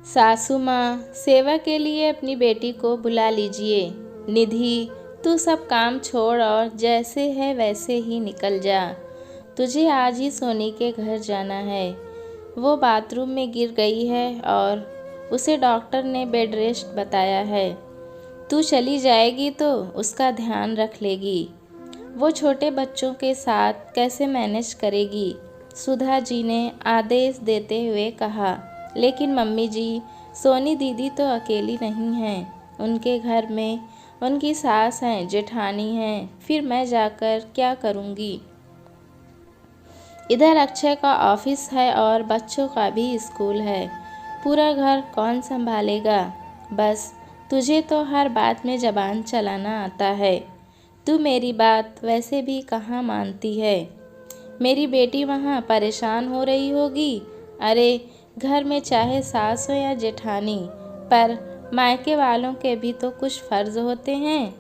सासू माँ, सेवा के लिए अपनी बेटी को बुला लीजिए। निधि, तू सब काम छोड़ और जैसे है वैसे ही निकल जा। तुझे आज ही सोनी के घर जाना है। वो बाथरूम में गिर गई है और उसे डॉक्टर ने बेड रेस्ट बताया है। तू चली जाएगी तो उसका ध्यान रख लेगी। वो छोटे बच्चों के साथ कैसे मैनेज करेगी? सुधा जी ने आदेश देते हुए कहा। लेकिन मम्मी जी, सोनी दीदी तो अकेली नहीं हैं। उनके घर में उनकी सास हैं, जेठानी हैं। फिर मैं जाकर क्या करूँगी? इधर अक्षय का ऑफिस है और बच्चों का भी स्कूल है। पूरा घर कौन संभालेगा? बस तुझे तो हर बात में ज़बान चलाना आता है। तू मेरी बात वैसे भी कहाँ मानती है? मेरी बेटी वहाँ परेशान हो रही होगी। अरे, घर में चाहे सास हो या जेठानी, पर मायके वालों के भी तो कुछ फ़र्ज़ होते हैं।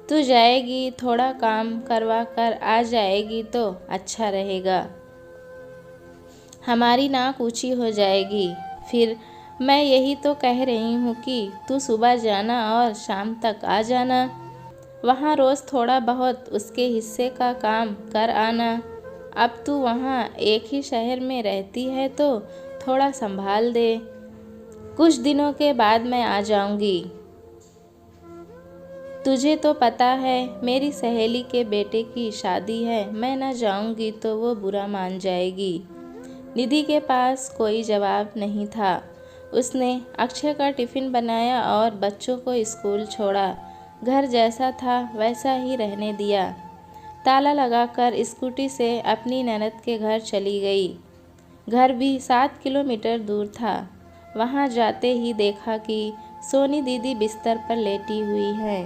तू जाएगी, थोड़ा काम करवा कर आ जाएगी तो अच्छा रहेगा। हमारी नाक ऊंची हो जाएगी। फिर मैं यही तो कह रही हूँ कि तू सुबह जाना और शाम तक आ जाना। वहाँ रोज़ थोड़ा बहुत उसके हिस्से का काम कर आना। अब तू वहाँ एक ही शहर में रहती है तो थोड़ा संभाल दे। कुछ दिनों के बाद मैं आ जाऊँगी। तुझे तो पता है मेरी सहेली के बेटे की शादी है। मैं न जाऊँगी तो वो बुरा मान जाएगी। निधि के पास कोई जवाब नहीं था। उसने अक्षय का टिफ़िन बनाया और बच्चों को स्कूल छोड़ा। घर जैसा था वैसा ही रहने दिया। ताला लगाकर स्कूटी से अपनी ननद के घर चली गई। घर भी 7 किलोमीटर दूर था। वहाँ जाते ही देखा कि सोनी दीदी बिस्तर पर लेटी हुई है।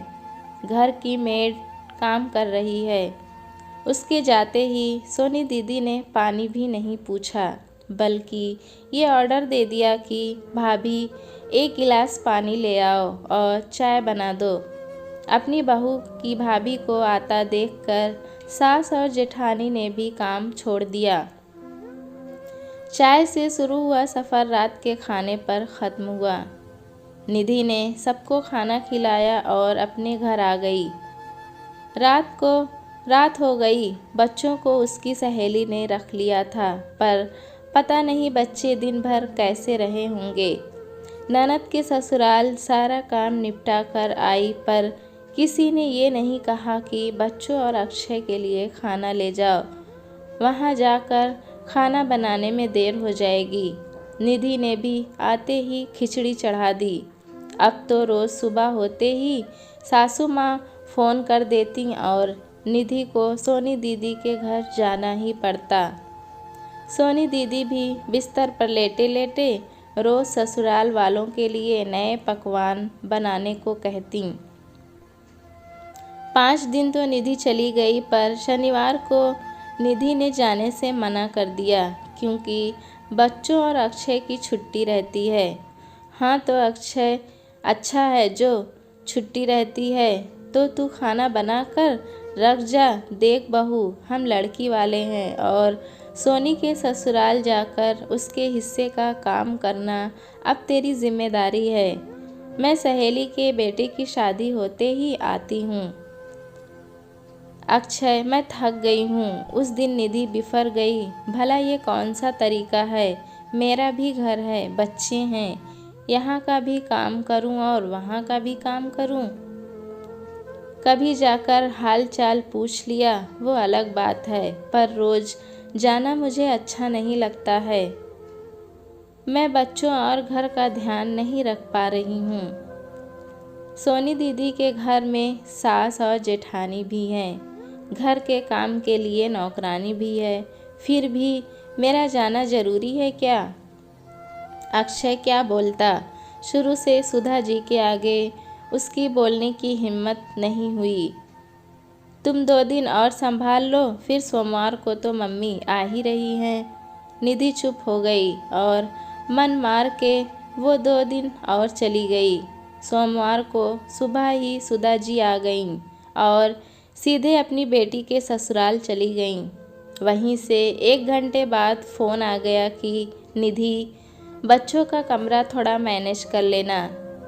घर की मेड काम कर रही है। उसके जाते ही सोनी दीदी ने पानी भी नहीं पूछा, बल्कि ये ऑर्डर दे दिया कि भाभी 1 गिलास पानी ले आओ और चाय बना दो। अपनी बहू की भाभी को आता देखकर सास और जेठानी ने भी काम छोड़ दिया। चाय से शुरू हुआ सफ़र रात के खाने पर ख़त्म हुआ। निधि ने सबको खाना खिलाया और अपने घर आ गई। रात हो गई। बच्चों को उसकी सहेली ने रख लिया था, पर पता नहीं बच्चे दिन भर कैसे रहे होंगे। ननद के ससुराल सारा काम निपटा कर आई, पर किसी ने ये नहीं कहा कि बच्चों और अक्षय के लिए खाना ले जाओ। वहाँ जाकर खाना बनाने में देर हो जाएगी। निधि ने भी आते ही खिचड़ी चढ़ा दी। अब तो रोज़ सुबह होते ही सासू माँ फ़ोन कर देती और निधि को सोनी दीदी के घर जाना ही पड़ता। सोनी दीदी भी बिस्तर पर लेटे लेटे रोज़ ससुराल वालों के लिए नए पकवान बनाने को कहती। 5 दिन तो निधि चली गई, पर शनिवार को निधि ने जाने से मना कर दिया, क्योंकि बच्चों और अक्षय की छुट्टी रहती है। हाँ तो अक्षय, अच्छा है जो छुट्टी रहती है, तो तू खाना बना कर रख जा। देख बहू, हम लड़की वाले हैं और सोनी के ससुराल जाकर उसके हिस्से का काम करना अब तेरी जिम्मेदारी है। मैं सहेली के बेटे की शादी होते ही आती हूँ। अक्षय, मैं थक गई हूँ। उस दिन निधि बिफर गई। भला ये कौन सा तरीका है? मेरा भी घर है, बच्चे हैं। यहाँ का भी काम करूँ और वहाँ का भी काम करूँ। कभी जाकर हाल चाल पूछ लिया, वो अलग बात है, पर रोज़ जाना मुझे अच्छा नहीं लगता है। मैं बच्चों और घर का ध्यान नहीं रख पा रही हूँ। सोनी दीदी के घर में सास और जेठानी भी हैं। घर के काम के लिए नौकरानी भी है। फिर भी मेरा जाना ज़रूरी है क्या? अक्षय क्या बोलता? शुरू से सुधा जी के आगे उसकी बोलने की हिम्मत नहीं हुई। तुम 2 दिन और संभाल लो, फिर सोमवार को तो मम्मी आ ही रही हैं। निधि चुप हो गई और मन मार के वो 2 दिन और चली गई। सोमवार को सुबह ही सुधा जी आ गईं और सीधे अपनी बेटी के ससुराल चली गईं। वहीं से 1 घंटे बाद फ़ोन आ गया कि निधि, बच्चों का कमरा थोड़ा मैनेज कर लेना,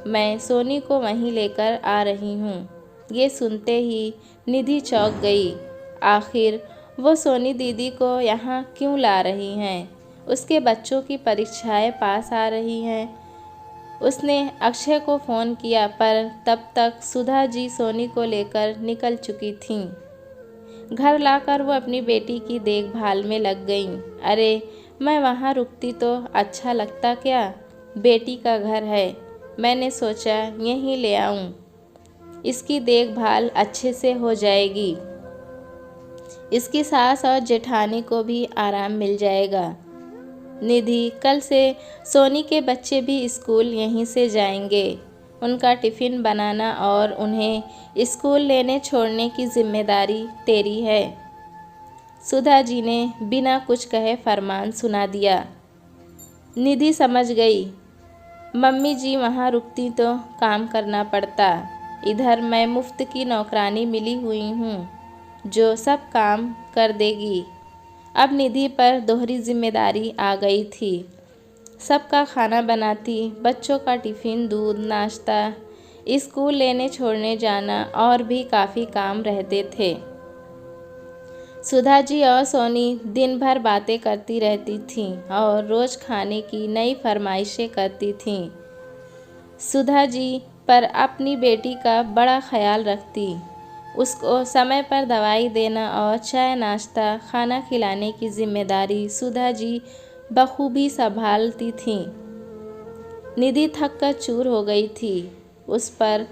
मैं सोनी को वहीं लेकर आ रही हूँ। ये सुनते ही निधि चौंक गई। आखिर वो सोनी दीदी को यहाँ क्यों ला रही हैं? उसके बच्चों की परीक्षाएं पास आ रही हैं। उसने अक्षय को फ़ोन किया पर तब तक सुधा जी सोनी को लेकर निकल चुकी थीं। घर लाकर वो अपनी बेटी की देखभाल में लग गईं। अरे मैं वहाँ रुकती तो अच्छा लगता क्या? बेटी का घर है, मैंने सोचा यहीं ले आऊँ, इसकी देखभाल अच्छे से हो जाएगी। इसकी सास और जेठानी को भी आराम मिल जाएगा। निधि, कल से सोनी के बच्चे भी स्कूल यहीं से जाएंगे। उनका टिफ़िन बनाना और उन्हें स्कूल लेने छोड़ने की जिम्मेदारी तेरी है। सुधा जी ने बिना कुछ कहे फरमान सुना दिया। निधि समझ गई, मम्मी जी वहाँ रुकती तो काम करना पड़ता, इधर मैं मुफ्त की नौकरानी मिली हुई हूँ जो सब काम कर देगी। अब निधि पर दोहरी जिम्मेदारी आ गई थी। सबका खाना बनाती, बच्चों का टिफ़िन, दूध, नाश्ता, स्कूल लेने छोड़ने जाना और भी काफ़ी काम रहते थे। सुधा जी और सोनी दिन भर बातें करती रहती थीं और रोज़ खाने की नई फरमाइशें करती थीं। सुधा जी पर अपनी बेटी का बड़ा ख्याल रखती, उसको समय पर दवाई देना और चाय नाश्ता खाना खिलाने की जिम्मेदारी सुधा जी बखूबी संभालती थीं। निधि थक कर चूर हो गई थी। उस पर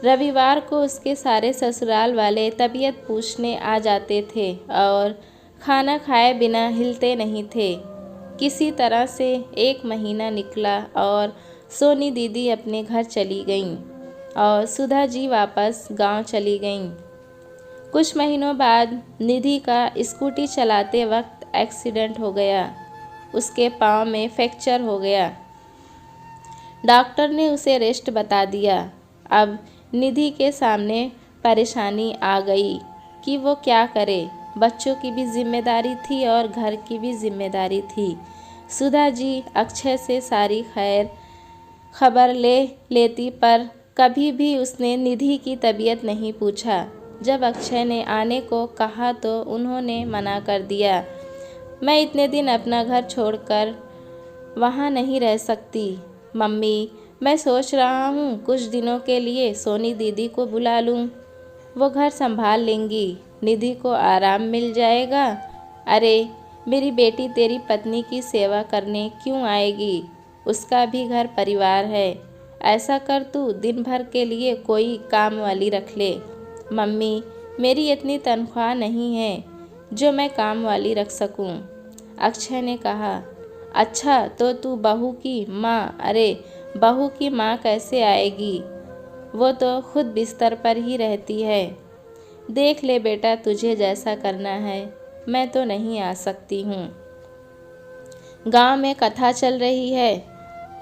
रविवार को उसके सारे ससुराल वाले तबीयत पूछने आ जाते थे और खाना खाए बिना हिलते नहीं थे। किसी तरह से 1 महीना निकला और सोनी दीदी अपने घर चली गईं और सुधा जी वापस गांव चली गईं। कुछ महीनों बाद निधि का स्कूटी चलाते वक्त एक्सीडेंट हो गया। उसके पाँव में फ्रैक्चर हो गया। डॉक्टर ने उसे रेस्ट बता दिया। अब निधि के सामने परेशानी आ गई कि वो क्या करे। बच्चों की भी जिम्मेदारी थी और घर की भी जिम्मेदारी थी। सुधा जी अक्षय से सारी खैर खबर ले लेती पर कभी भी उसने निधि की तबीयत नहीं पूछा। जब अक्षय ने आने को कहा तो उन्होंने मना कर दिया। मैं इतने दिन अपना घर छोड़कर वहाँ नहीं रह सकती मम्मी, मैं सोच रहा हूँ कुछ दिनों के लिए सोनी दीदी को बुला लूँ, वो घर संभाल लेंगी, निधि को आराम मिल जाएगा। अरे मेरी बेटी तेरी पत्नी की सेवा करने क्यों आएगी? उसका भी घर परिवार है। ऐसा कर तू दिन भर के लिए कोई काम वाली रख ले। मम्मी, मेरी इतनी तनख्वाह नहीं है जो मैं काम वाली रख सकूं। अक्षय ने कहा, अच्छा तो तू बहू की माँ, अरे बहू की माँ कैसे आएगी? वो तो खुद बिस्तर पर ही रहती है। देख ले बेटा, तुझे जैसा करना है, मैं तो नहीं आ सकती हूँ। गांव में कथा चल रही है,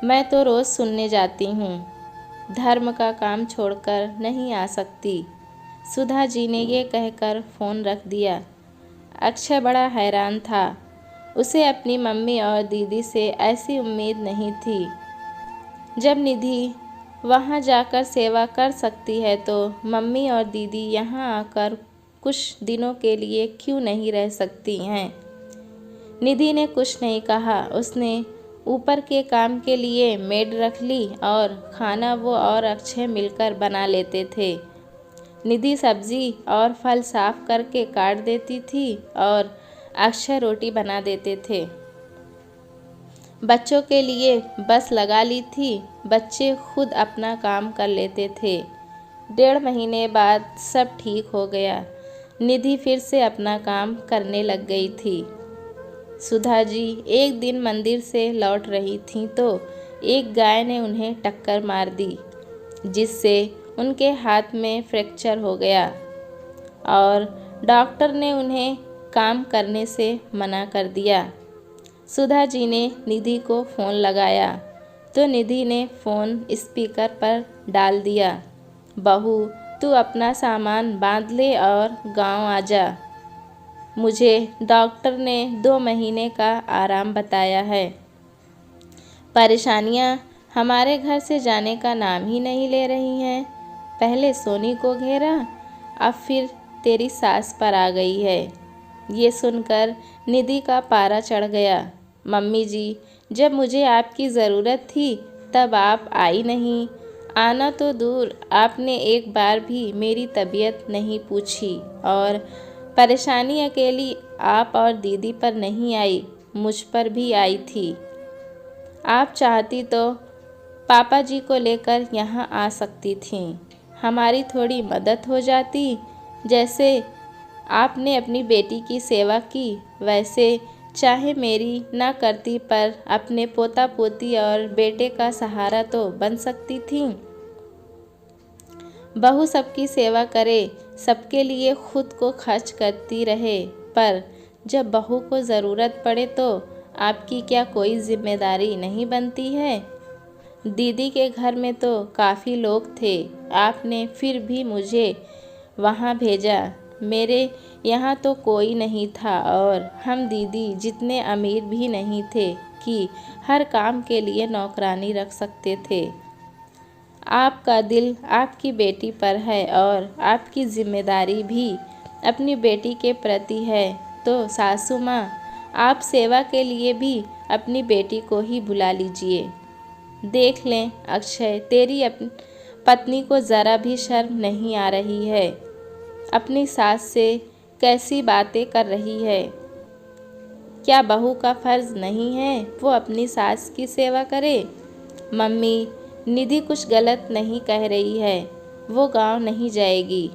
मैं तो रोज़ सुनने जाती हूँ। धर्म का काम छोड़कर नहीं आ सकती। सुधा जी ने ये कहकर फ़ोन रख दिया। अक्षय बड़ा हैरान था। उसे अपनी मम्मी और दीदी से ऐसी उम्मीद नहीं थी। जब निधि वहाँ जाकर सेवा कर सकती है तो मम्मी और दीदी यहाँ आकर कुछ दिनों के लिए क्यों नहीं रह सकती हैं? निधि ने कुछ नहीं कहा। उसने ऊपर के काम के लिए मेड रख ली और खाना वो और अक्षय मिलकर बना लेते थे। निधि सब्जी और फल साफ करके काट देती थी और अक्षय रोटी बना देते थे। बच्चों के लिए बस लगा ली थी। बच्चे खुद अपना काम कर लेते थे। 1.5 महीने बाद सब ठीक हो गया। निधि फिर से अपना काम करने लग गई थी। सुधा जी एक दिन मंदिर से लौट रही थीं तो एक गाय ने उन्हें टक्कर मार दी, जिससे उनके हाथ में फ्रैक्चर हो गया और डॉक्टर ने उन्हें काम करने से मना कर दिया। सुधा जी ने निधि को फ़ोन लगाया तो निधि ने फ़ोन स्पीकर पर डाल दिया। बहू, तू अपना सामान बांध ले और गांव आ जा। मुझे डॉक्टर ने 2 महीने का आराम बताया है, परेशानियाँ हमारे घर से जाने का नाम ही नहीं ले रही हैं। पहले सोनी को घेरा, अब फिर तेरी सास पर आ गई है। ये सुनकर निधि का पारा चढ़ गया। मम्मी जी, जब मुझे आपकी ज़रूरत थी तब आप आई नहीं। आना तो दूर, आपने एक बार भी मेरी तबीयत नहीं पूछी। और परेशानी अकेली आप और दीदी पर नहीं आई, मुझ पर भी आई थी। आप चाहती तो पापा जी को लेकर यहाँ आ सकती थीं। हमारी थोड़ी मदद हो जाती। जैसे आपने अपनी बेटी की सेवा की, वैसे चाहे मेरी ना करती पर अपने पोता पोती और बेटे का सहारा तो बन सकती थीं। बहू सबकी सेवा करे, सबके लिए खुद को खर्च करती रहे, पर जब बहू को ज़रूरत पड़े तो आपकी क्या कोई जिम्मेदारी नहीं बनती है? दीदी के घर में तो काफ़ी लोग थे, आपने फिर भी मुझे वहाँ भेजा। मेरे यहाँ तो कोई नहीं था और हम दीदी जितने अमीर भी नहीं थे कि हर काम के लिए नौकरानी रख सकते थे। आपका दिल आपकी बेटी पर है और आपकी जिम्मेदारी भी अपनी बेटी के प्रति है, तो सासू माँ, आप सेवा के लिए भी अपनी बेटी को ही बुला लीजिए। देख लें अक्षय, तेरी पत्नी को ज़रा भी शर्म नहीं आ रही है। अपनी सास से कैसी बातें कर रही है। क्या बहू का फ़र्ज़ नहीं है वो अपनी सास की सेवा करे? मम्मी, निधि कुछ गलत नहीं कह रही है, वो गांव नहीं जाएगी।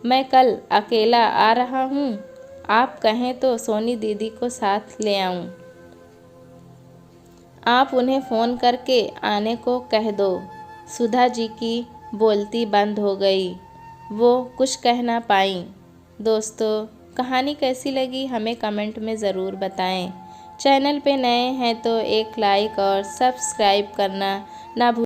मैं कल अकेला आ रहा हूँ, आप कहें तो सोनी दीदी को साथ ले आऊँ। आप उन्हें फ़ोन करके आने को कह दो। सुधा जी की बोलती बंद हो गई, वो कुछ कह ना पाईं। दोस्तों, कहानी कैसी लगी हमें कमेंट में ज़रूर बताएं। चैनल पे नए हैं तो एक लाइक और सब्सक्राइब करना ना भूलें।